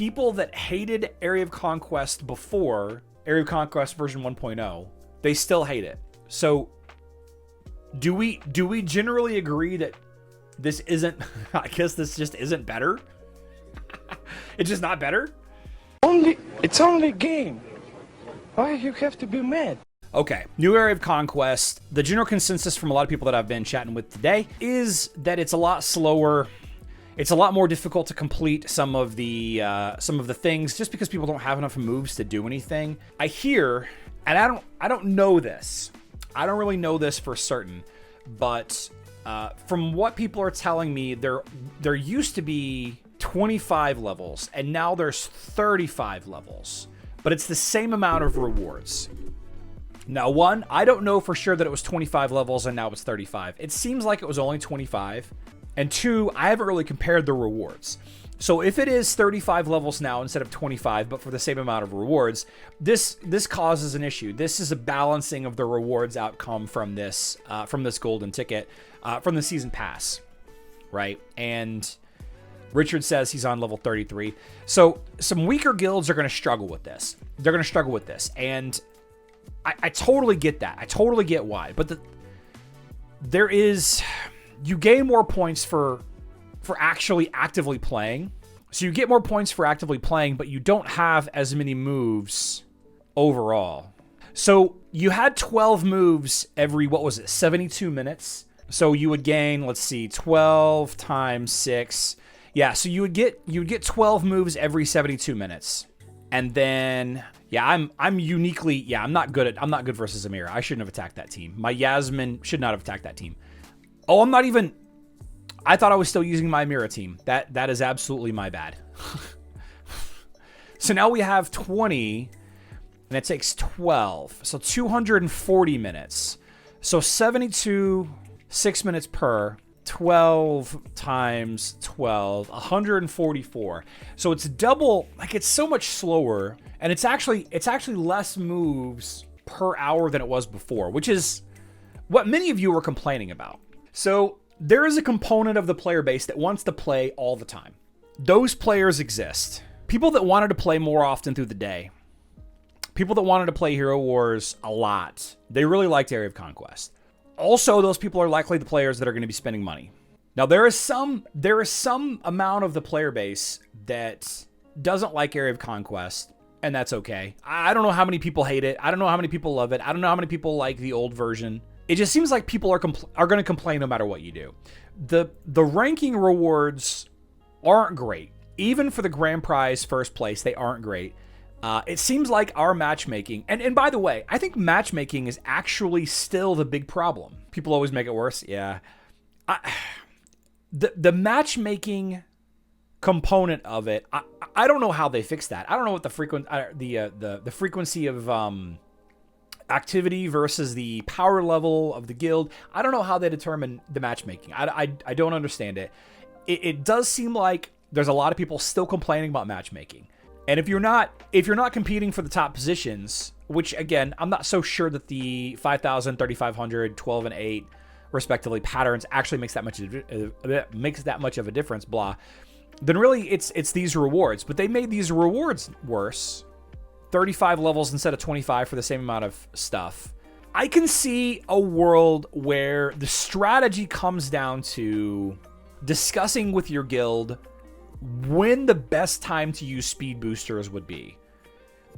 people that hated Area of Conquest before, Area of Conquest version 1.0, they still hate it. So do we generally agree that this isn't, I guess this just isn't better? It's just not better? It's only a game. Why you have to be mad? Okay, new Area of Conquest. The general consensus from a lot of people that I've been chatting with today is that it's a lot slower. It's a lot more difficult to complete some of the things just because people don't have enough moves to do anything. I hear, and I don't know this. I don't really know this for certain, but from what people are telling me, there used to be 25 levels, and now there's 35 levels, but it's the same amount of rewards. Now, one, I don't know for sure that it was 25 levels and now it's 35. It seems like it was only 25. And two, I haven't really compared the rewards. So if it is 35 levels now instead of 25, but for the same amount of rewards, this causes an issue. This is a balancing of the rewards outcome from this golden ticket, from the season pass, right? And Richard says he's on level 33. So some weaker guilds are going to struggle with this. They're going to struggle with this. And I totally get that. I totally get why. But you gain more points for actually actively playing. So you get more points for actively playing, but you don't have as many moves overall. So you had 12 moves every, 72 minutes. So you would gain, let's see, 12 times 6. Yeah, so you would get 12 moves every 72 minutes. And then I'm not good versus Amira. I shouldn't have attacked that team. My Yasmin should not have attacked that team. Oh, I thought I was still using my Amira team. That is absolutely my bad. So now we have 20, and it takes 12. So 240 minutes. So 72, 6 minutes per, 12 times 12, 144. So it's double, like it's so much slower, and it's actually less moves per hour than it was before, which is what many of you were complaining about. So there is a component of the player base that wants to play all the time. Those players exist. People that wanted to play more often through the day. People that wanted to play Hero Wars a lot. They really liked Area of Conquest. Also, those people are likely the players that are going to be spending money. Now, there is some amount of the player base that doesn't like Area of Conquest, and that's okay. I don't know how many people hate it. I don't know how many people love it. I don't know how many people like the old version. It just seems like people are going to complain no matter what you do. The ranking rewards aren't great. Even for the grand prize first place, they aren't great. It seems like our matchmaking, and by the way, I think matchmaking is actually still the big problem. People always make it worse. Yeah. The matchmaking component of it, I don't know how they fix that. I don't know what the frequency of activity versus the power level of the guild. I don't know how they determine the matchmaking. I don't understand it. It does seem like there's a lot of people still complaining about matchmaking. And if you're not competing for the top positions, which again, I'm not so sure that the 5,000, 3,500, 12 and 8 respectively patterns actually makes that much of a difference, blah. Then really it's these rewards, but they made these rewards worse. 35 levels instead of 25 for the same amount of stuff. I can see a world where the strategy comes down to discussing with your guild when the best time to use speed boosters would be.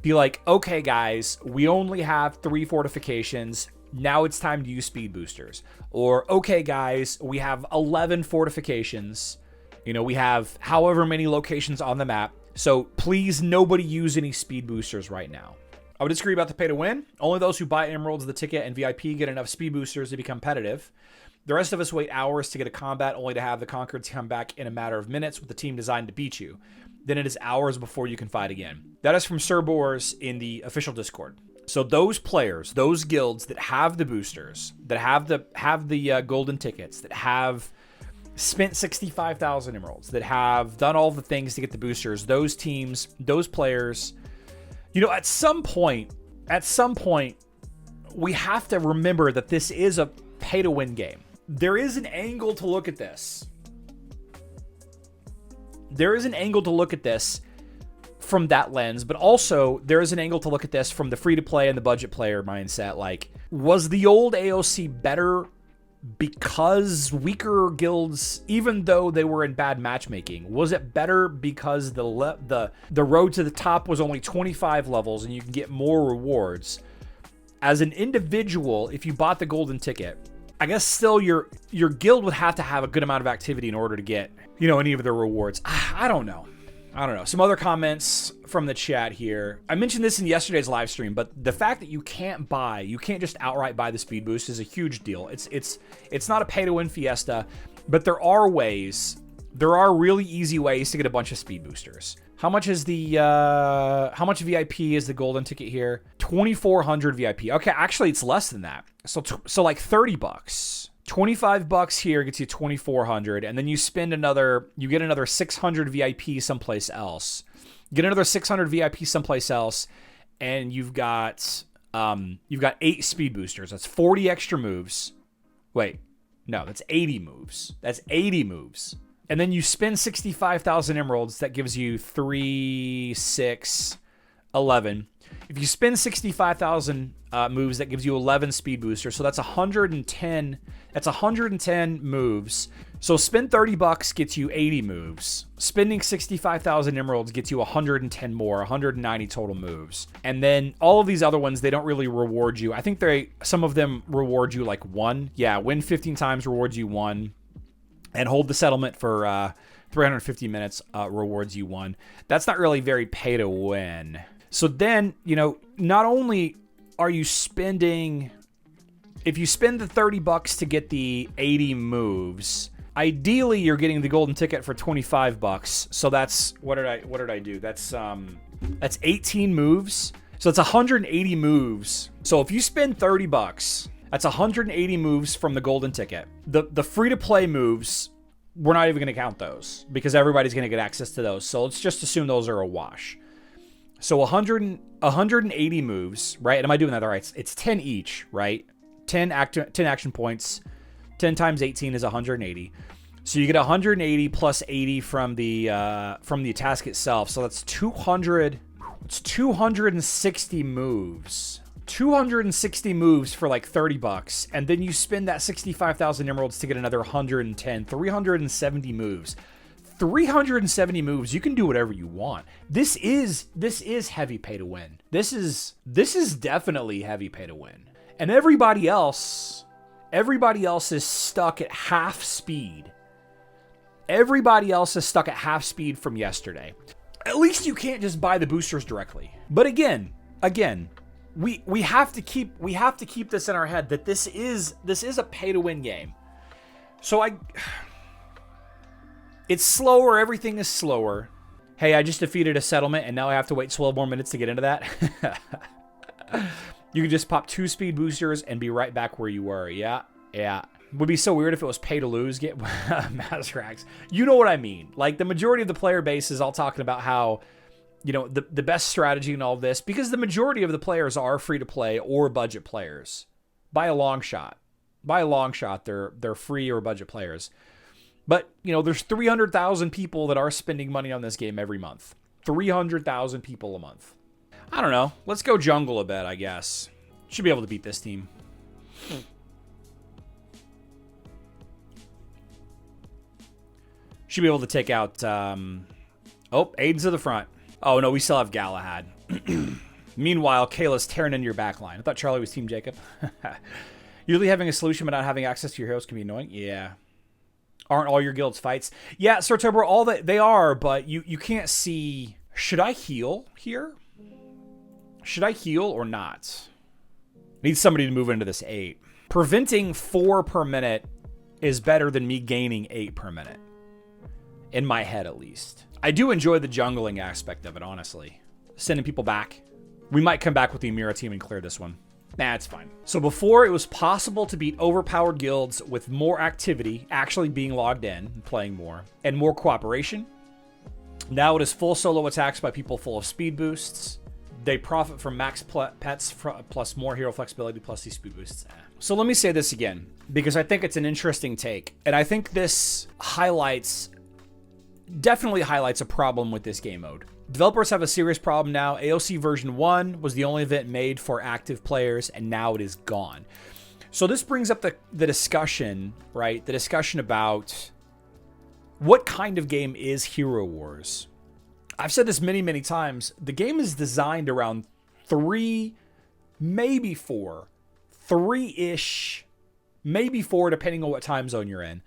Be like, okay guys, we only have 3 fortifications. Now it's time to use speed boosters. Or, okay guys, we have 11 fortifications. We have however many locations on the map. So please, nobody use any speed boosters right now. I would disagree about the pay to win. Only those who buy Emeralds, the ticket, and VIP get enough speed boosters to become competitive. The rest of us wait hours to get a combat only to have the Conquered come back in a matter of minutes with the team designed to beat you. Then it is hours before you can fight again. That is from Sir Boars in the official Discord. So those players, those guilds that have the boosters, that have the golden tickets, that have spent 65,000 emeralds, that have done all the things to get the boosters, those teams, those players, at some point, we have to remember that this is a pay-to-win game. There is an angle to look at this. from that lens, but also there is an angle to look at this from the free-to-play and the budget player mindset. Like, was the old AOC better because weaker guilds, even though they were in bad matchmaking? Was it better because the road to the top was only 25 levels and you can get more rewards? As an individual, if you bought the golden ticket, I guess still your guild would have to have a good amount of activity in order to get, you know, any of the rewards. I don't know. Some other comments from the chat here. I mentioned this in yesterday's live stream, but the fact that you can't just outright buy the speed boost is a huge deal. It's not a pay to win fiesta, but there are really easy ways to get a bunch of speed boosters. How much is how much VIP is the golden ticket here? 2,400 VIP. Okay, actually it's less than that. So like $30. $25 here gets you 2,400, and then you get another 600 VIP someplace else. Get another 600 VIP someplace else, and you've got 8 speed boosters. That's 40 extra moves. Wait, no, that's 80 moves. That's 80 moves. And then you spend 65,000 emeralds. That gives you 3, 6, 11. If you spend 65,000 moves, that gives you 11 speed boosters. So that's 110. That's 110 moves. So spend $30 gets you 80 moves. Spending 65,000 emeralds gets you 110 more, 190 total moves. And then all of these other ones, they don't really reward you. I think some of them reward you like 1. Yeah, win 15 times rewards you 1. And hold the settlement for 350 minutes rewards you 1. That's not really very pay to win. So then, you know, not only are you spending, if you spend the $30 to get the 80 moves, ideally you're getting the golden ticket for $25. So that's, what did I do? That's 18 moves. So it's 180 moves. So if you spend $30, that's 180 moves from the golden ticket. The free-to-play moves, we're not even going to count those because everybody's going to get access to those. So let's just assume those are a wash. So 180 moves, right? And am I doing that all right? It's 10 each, right? 10 action points. 10 times 18 is 180. So you get 180 plus 80 from the task itself. So that's 200. It's 260 moves. 260 moves for like $30, and then you spend that 65,000 emeralds to get another 110. 370 moves. 370 moves. You can do whatever you want. This is heavy pay to win. This is definitely heavy pay to win. And everybody else is stuck at half speed. Everybody else is stuck at half speed from yesterday. At least you can't just buy the boosters directly. But again, we have to keep this in our head that this is a pay to win game. So it's slower, everything is slower. Hey, I just defeated a settlement and now I have to wait 12 more minutes to get into that. You can just pop 2 speed boosters and be right back where you were. Yeah. Would be so weird if it was pay to lose, get master racks. You know what I mean? Like, the majority of the player base is all talking about how, you know, the best strategy in all of this, because the majority of the players are free to play or budget players. By a long shot. They're free or budget players. But, you know, there's 300,000 people that are spending money on this game every month. 300,000 people a month. I don't know. Let's go jungle a bit, I guess. Should be able to beat this team. Should be able to take out... Aiden's to the front. Oh, no, we still have Galahad. Meanwhile, Kayla's tearing into your backline. I thought Charlie was Team Jacob. Usually having a solution but not having access to your heroes can be annoying. Yeah. Aren't all your guilds fights? Yeah, Sartober, all that they are, but you can't see... Should I heal here? Should I heal or not? Need somebody to move into this 8. Preventing 4 per minute is better than me gaining 8 per minute. In my head, at least. I do enjoy the jungling aspect of it, honestly. Sending people back. We might come back with the Amira team and clear this one. Nah, it's fine. So before, it was possible to beat overpowered guilds with more activity, actually being logged in and playing more, and more cooperation. Now it is full solo attacks by people full of speed boosts. They profit from max pets plus more hero flexibility plus these speed boosts. So let me say this again, because I think it's an interesting take. And I think this definitely highlights a problem with this game mode. Developers have a serious problem now. AOC version 1 was the only event made for active players, and now it is gone. So this brings up the discussion, right? The discussion about what kind of game is Hero Wars. I've said this many, many times. The game is designed around 3, maybe 4. 3-ish, maybe 4, depending on what time zone you're in.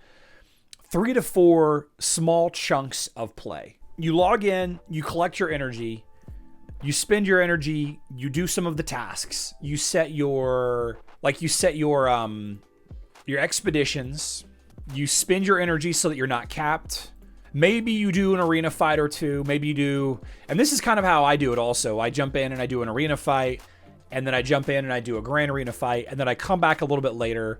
3 to 4 small chunks of play. You log in, you collect your energy, you spend your energy, you do some of the tasks. You set your expeditions. You spend your energy so that you're not capped. Maybe you do an arena fight or two. Maybe you do, and this is kind of how I do it also. I jump in and I do an arena fight, and then I jump in and I do a grand arena fight, and then I come back a little bit later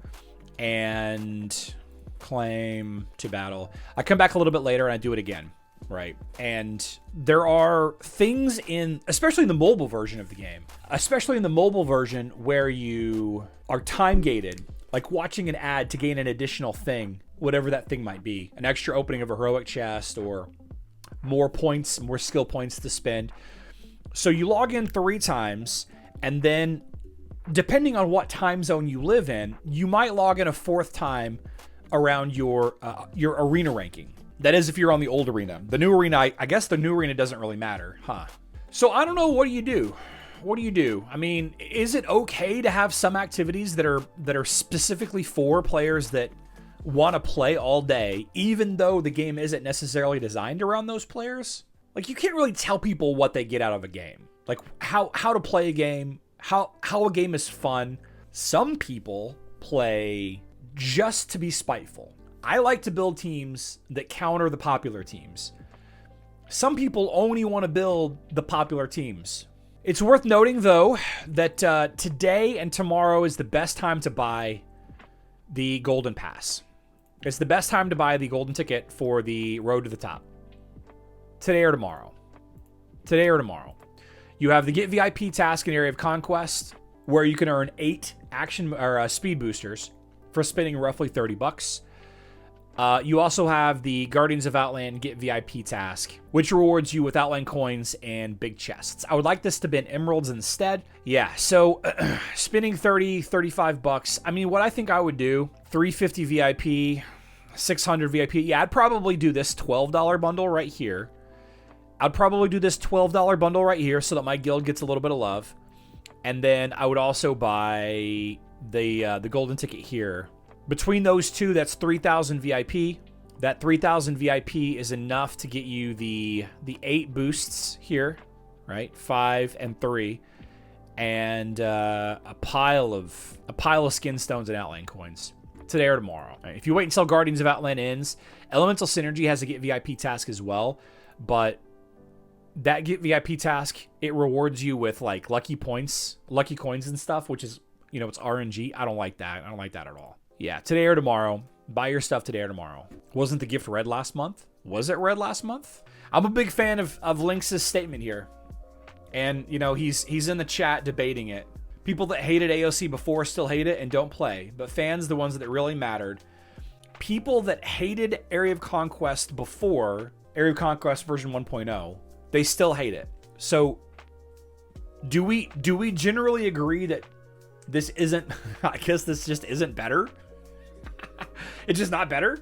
and claim to battle. I come back a little bit later and I do it again. Right. And there are things especially in the mobile version of the game, where you are time gated, like watching an ad to gain an additional thing, whatever that thing might be, an extra opening of a heroic chest or more points, more skill points to spend. So you log in 3 times, and then depending on what time zone you live in, you might log in a 4th time around your arena ranking. That is if you're on the old arena. The new arena, I guess the new arena doesn't really matter, huh? So I don't know, what do you do? What do you do? I mean, is it okay to have some activities that are specifically for players that want to play all day, even though the game isn't necessarily designed around those players? Like, you can't really tell people what they get out of a game. Like, how to play a game, how a game is fun. Some people play just to be spiteful. I like to build teams that counter the popular teams. Some people only want to build the popular teams. It's worth noting, though, that today and tomorrow is the best time to buy the Golden Pass. It's the best time to buy the Golden Ticket for the Road to the Top. Today or tomorrow. Today or tomorrow. You have the Get VIP task in Area of Conquest, where you can earn 8 action or speed boosters for spending roughly $30. You also have the Guardians of Outland Get VIP task, which rewards you with Outland coins and big chests. I would like this to be emeralds instead. Yeah, so spending $35. I mean, what I think I would do, 350 VIP, 600 VIP. Yeah, I'd probably do this $12 bundle right here. I'd probably do this $12 bundle right here so that my guild gets a little bit of love. And then I would also buy the golden ticket here. Between those two, that's 3,000 VIP. That 3,000 VIP is enough to get you the 8 boosts here, right? 5 and 3, and a pile of skin stones and outland coins today or tomorrow. Right, if you wait until Guardians of Outland ends, Elemental Synergy has a Get VIP task as well, but that Get VIP task, it rewards you with like lucky coins and stuff, which is, you know, it's RNG. I don't like that. I don't like that at all. Yeah, today or tomorrow. Buy your stuff today or tomorrow. Wasn't the gift red last month? Was it red last month? I'm a big fan of Lynx's statement here. And, you know, he's in the chat debating it. People that hated AOC before still hate it and don't play. But fans, the ones that really mattered. People that hated Area of Conquest before, Area of Conquest version 1.0, they still hate it. So, do we generally agree that this isn't, I guess this just isn't better? It's just not better?